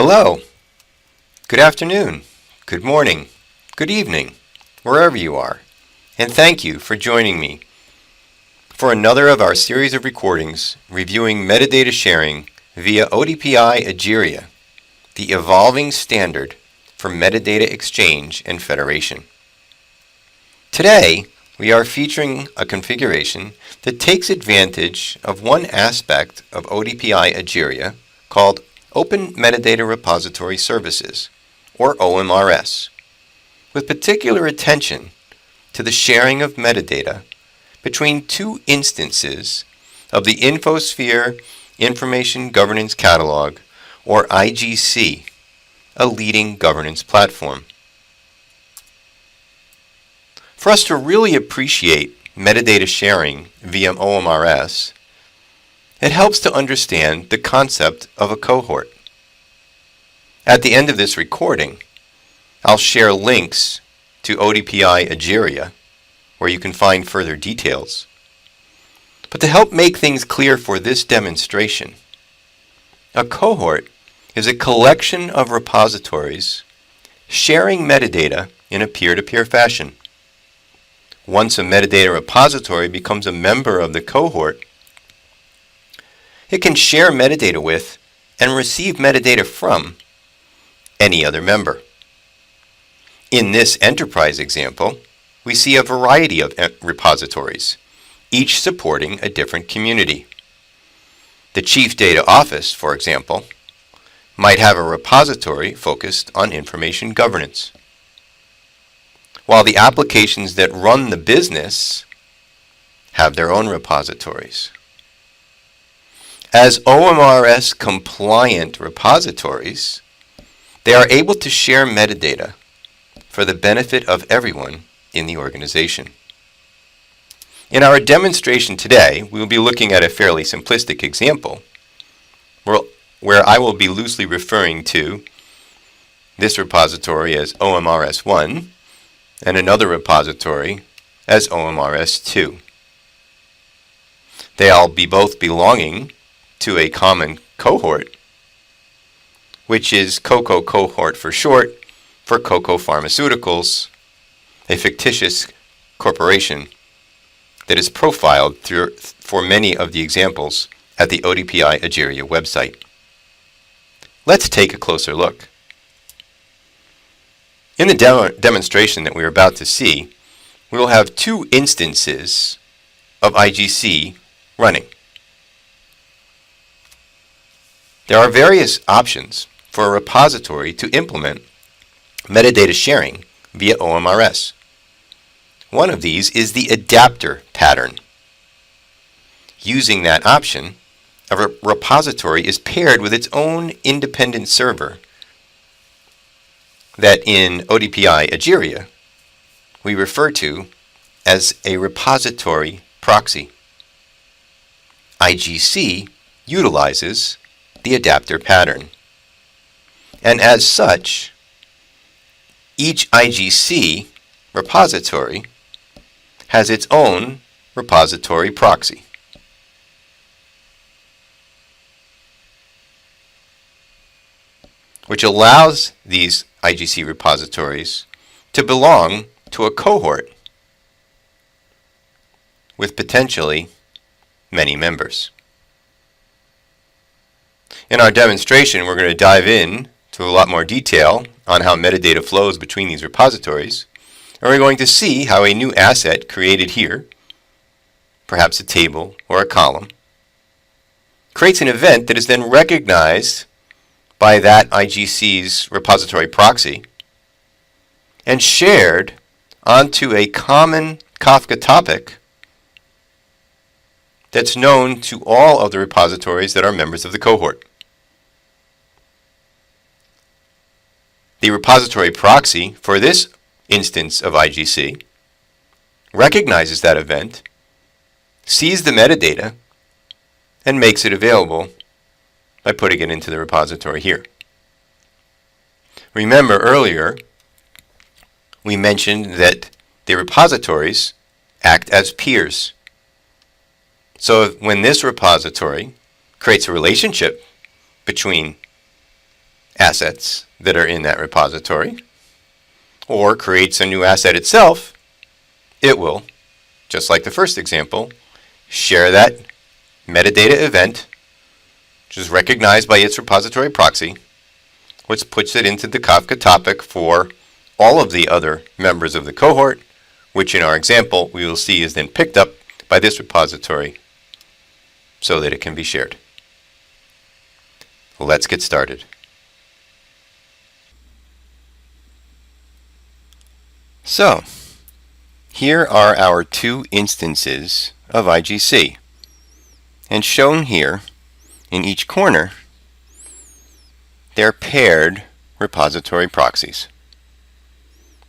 Hello, good afternoon, good morning, good evening, wherever you are, and thank you for joining me for another of our series of recordings reviewing metadata sharing via ODPi Egeria, the evolving standard for metadata exchange and federation. Today, we are featuring a configuration that takes advantage of one aspect of ODPi Egeria called Open Metadata Repository Services, or OMRS, with particular attention to the sharing of metadata between two instances of the InfoSphere Information Governance Catalog, or IGC, a leading governance platform. For us to really appreciate metadata sharing via OMRS, it helps to understand the concept of a cohort. At the end of this recording, I'll share links to ODPi Egeria, where you can find further details. But to help make things clear for this demonstration, a cohort is a collection of repositories sharing metadata in a peer-to-peer fashion. Once a metadata repository becomes a member of the cohort, it can share metadata with and receive metadata from any other member. In this enterprise example, we see a variety of repositories, each supporting a different community. The Chief Data Office, for example, might have a repository focused on information governance, while the applications that run the business have their own repositories. As OMRS compliant repositories, they are able to share metadata for the benefit of everyone in the organization. In our demonstration today, we will be looking at a fairly simplistic example where I will be loosely referring to this repository as OMRS1 and another repository as OMRS2. They all be both belonging to a common cohort, which is COCO cohort for short, for COCO Pharmaceuticals, a fictitious corporation that is profiled for many of the examples at the ODPi Egeria website. Let's take a closer look. In the demonstration that we are about to see, we will have two instances of IGC running. There are various options for a repository to implement metadata sharing via OMRS. One of these is the AdapterPattern. Using that option, a repository is paired with its own independent server that in ODPi Egeria we refer to as a repository proxy. IGC utilizes the AdapterPattern, and as such, each IGC repository has its own repository proxy. Which allows these IGC repositories to belong to a cohort with potentially many members. In our demonstration, we're going to dive in to a lot more detail on how metadata flows between these repositories, and we're going to see how a new asset created here, perhaps a table or a column, creates an event that is then recognized by that IGC's repository proxy and shared onto a common Kafka topic that's known to all of the repositories that are members of the cohort. The repository proxy for this instance of IGC recognizes that event, sees the metadata, and makes it available by putting it into the repository here. Remember earlier, we mentioned that the repositories act as peers. So when this repository creates a relationship between assets that are in that repository, or creates a new asset itself, it will, just like the first example, share that metadata event, which is recognized by its repository proxy, which puts it into the Kafka topic for all of the other members of the cohort, which in our example we will see is then picked up by this repository so that it can be shared. Let's get started. So, here are our two instances of IGC, and shown here in each corner, they're paired repository proxies.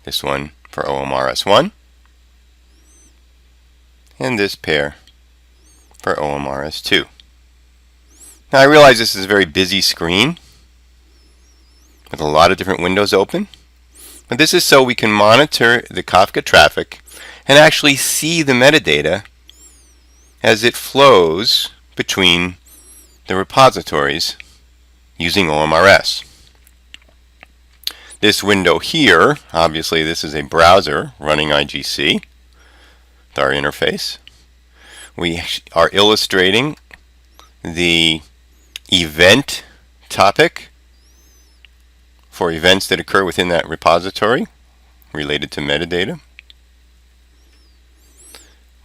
This one for OMRS 1, and this pair for OMRS 2. Now I realize this is a very busy screen with a lot of different windows open, but this is so we can monitor the Kafka traffic and actually see the metadata as it flows between the repositories using OMRS. This window here, obviously this is a browser running IGC with our interface. We are illustrating the event topic for events that occur within that repository related to metadata.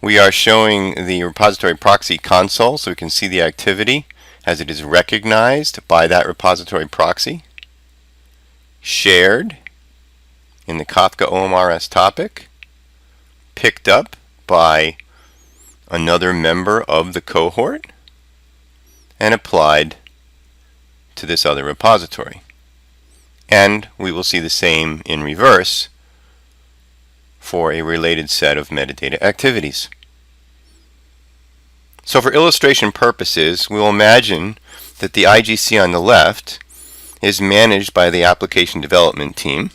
We are showing the repository proxy console so we can see the activity as it is recognized by that repository proxy, shared in the Kafka OMRS topic, picked up by another member of the cohort, and applied to this other repository. And we will see the same in reverse for a related set of metadata activities. So for illustration purposes, we will imagine that the IGC on the left is managed by the application development team,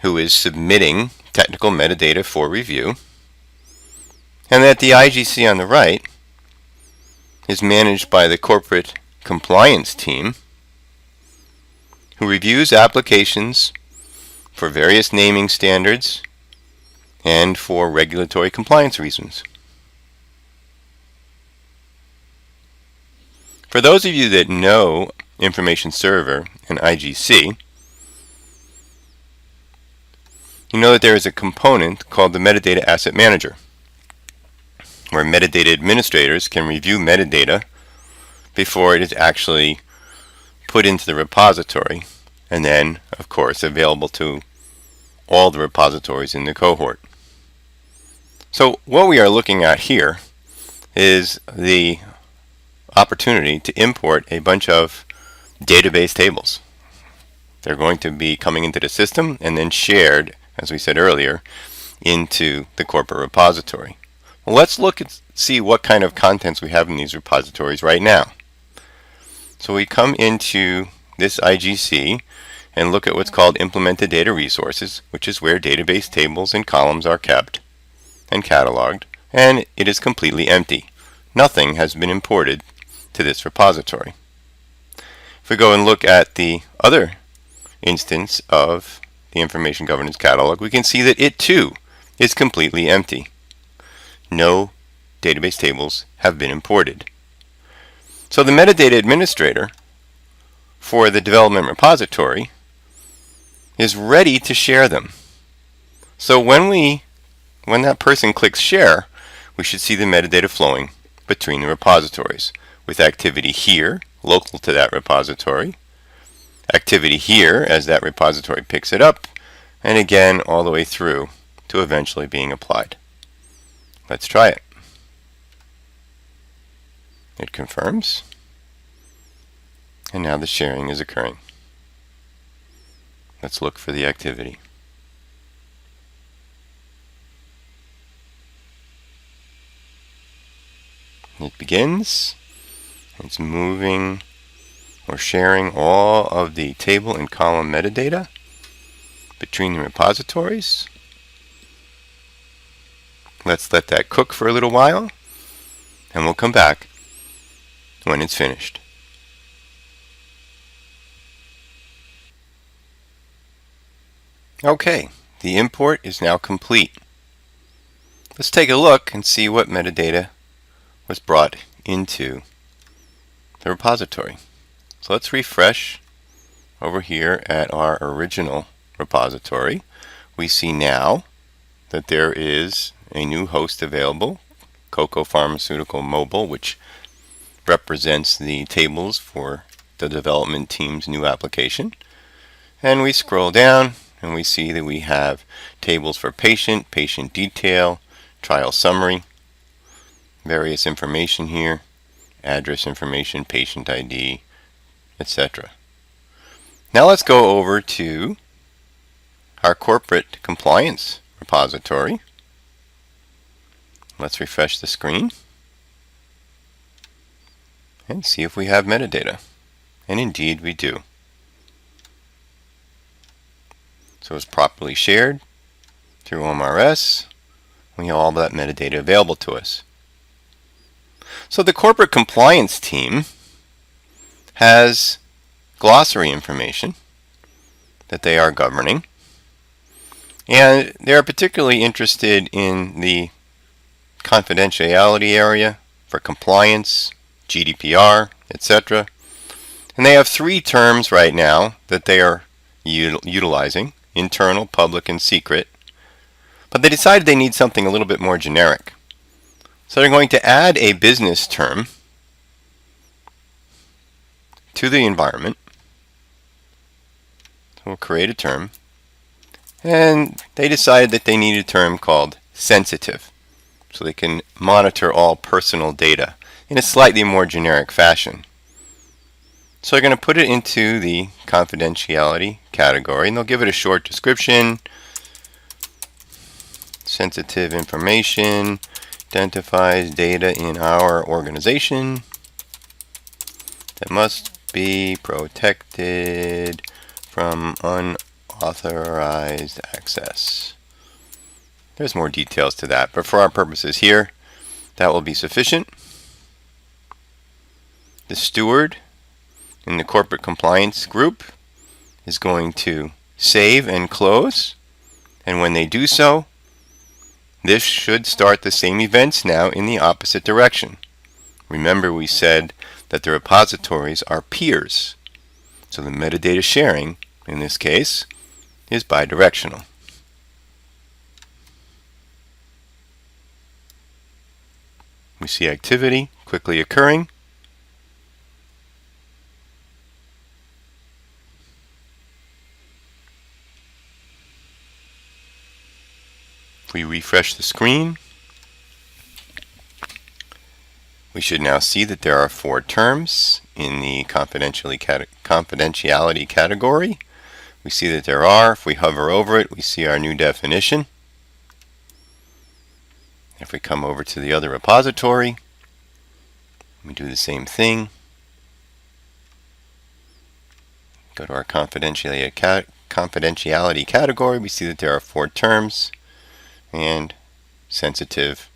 who is submitting technical metadata for review, and that the IGC on the right is managed by the corporate compliance team, who reviews applications for various naming standards and for regulatory compliance reasons. For those of you that know Information Server and IGC, you know that there is a component called the Metadata Asset Manager, where metadata administrators can review metadata before it is actually put into the repository, and then, of course, available to all the repositories in the cohort. So what we are looking at here is the opportunity to import a bunch of database tables. They're going to be coming into the system and then shared, as we said earlier, into the corporate repository. Well, let's look and see what kind of contents we have in these repositories right now. So we come into this IGC and look at what's called implemented data resources, which is where database tables and columns are kept and cataloged, and it is completely empty. Nothing has been imported to this repository. If we go and look at the other instance of the Information Governance Catalog, we can see that it too is completely empty. No database tables have been imported. So the metadata administrator for the development repository is ready to share them. So when that person clicks share, we should see the metadata flowing between the repositories, with activity here local to that repository, activity here as that repository picks it up, and again all the way through to eventually being applied. Let's try it. It confirms, and now the sharing is occurring. Let's look for the activity. It begins. It's moving or sharing all of the table and column metadata between the repositories. Let's let that cook for a little while, and we'll come back when it's finished. Okay, the import is now complete. Let's take a look and see what metadata was brought into the repository. So let's refresh over here at our original repository. We see now that there is a new host available, Cocoa Pharmaceutical Mobile, which represents the tables for the development team's new application. And we scroll down and we see that we have tables for patient, patient detail, trial summary, various information here, address information, patient ID, etc. Now let's go over to our corporate compliance repository. Let's refresh the screen and see if we have metadata. And indeed we do. So it's properly shared through OMRS. We have all that metadata available to us. So the corporate compliance team has glossary information that they are governing, and they are particularly interested in the confidentiality area for compliance, GDPR, etc. And they have 3 terms right now that they are utilizing: internal, public, and secret. But they decided they need something a little bit more generic. So they're going to add a business term to the environment. So we'll create a term. And they decided that they need a term called sensitive, so they can monitor all personal data in a slightly more generic fashion. So they're going to put it into the confidentiality category, and they'll give it a short description. Sensitive information identifies data in our organization that must be protected from unauthorized access. There's more details to that, but for our purposes here, that will be sufficient. The steward in the corporate compliance group is going to save and close, and when they do so, this should start the same events now in the opposite direction. Remember, we said that the repositories are peers, so the metadata sharing in this case is bidirectional. We see activity quickly occurring. If we refresh the screen, we should now see that there are 4 terms in the confidentiality category. We see that there are. If we hover over it, we see our new definition. If we come over to the other repository, we do the same thing. Go to our confidentiality category, we see that there are 4 terms, and sensitive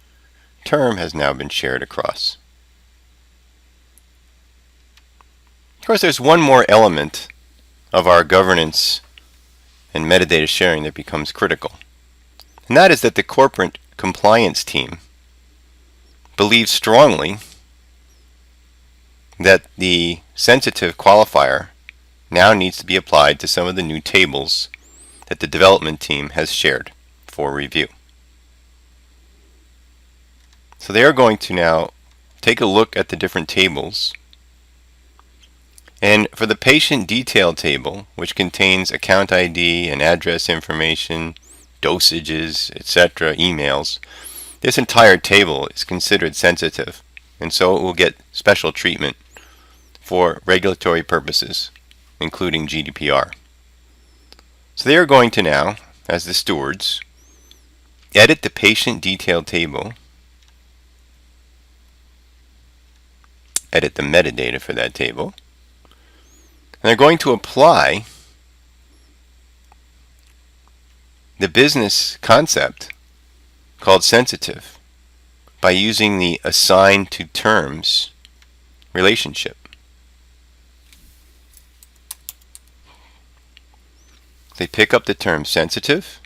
term has now been shared across. Of course, there's one more element of our governance and metadata sharing that becomes critical, and that is that the corporate compliance team believes strongly that the sensitive qualifier now needs to be applied to some of the new tables that the development team has shared for review. So they are going to now take a look at the different tables, and for the patient detail table, which contains account ID and address information, dosages, etc., emails, this entire table is considered sensitive, and so it will get special treatment for regulatory purposes, including GDPR. So they are going to now, as the stewards, edit the patient detail table, edit the metadata for that table, and they're going to apply the business concept called sensitive by using the assigned to terms relationship. they pick up the term sensitive.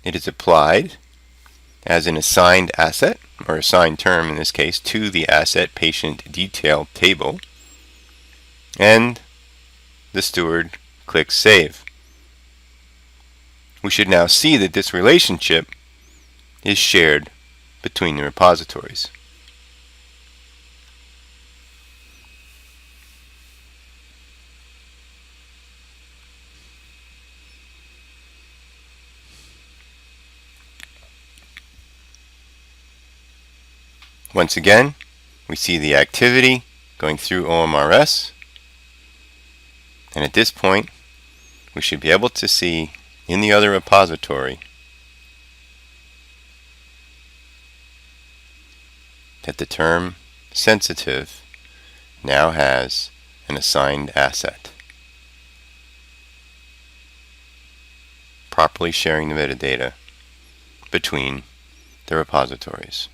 It is applied as an assigned asset, or assigned term in this case, to the asset patient detail table, and the steward clicks Save. We should now see that this relationship is shared between the repositories. Once again, we see the activity going through OMRS, and at this point we should be able to see in the other repository that the term sensitive now has an assigned asset, properly sharing the metadata between the repositories.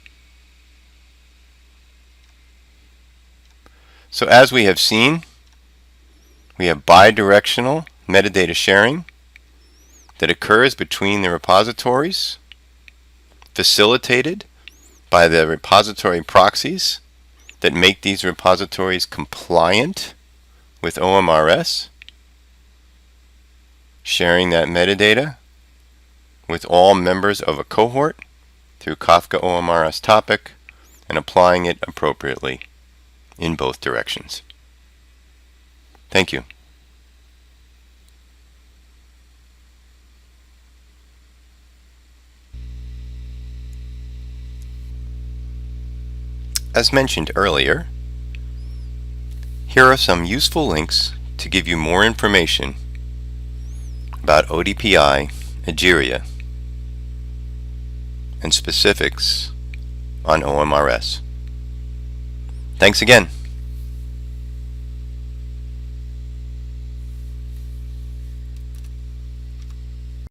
So as we have seen, we have bidirectional metadata sharing that occurs between the repositories, facilitated by the repository proxies that make these repositories compliant with OMRS, sharing that metadata with all members of a cohort through Kafka OMRS topic, and applying it appropriately in both directions. Thank you. As mentioned earlier, here are some useful links to give you more information about ODPi, Egeria, and specifics on OMRS. Thanks again.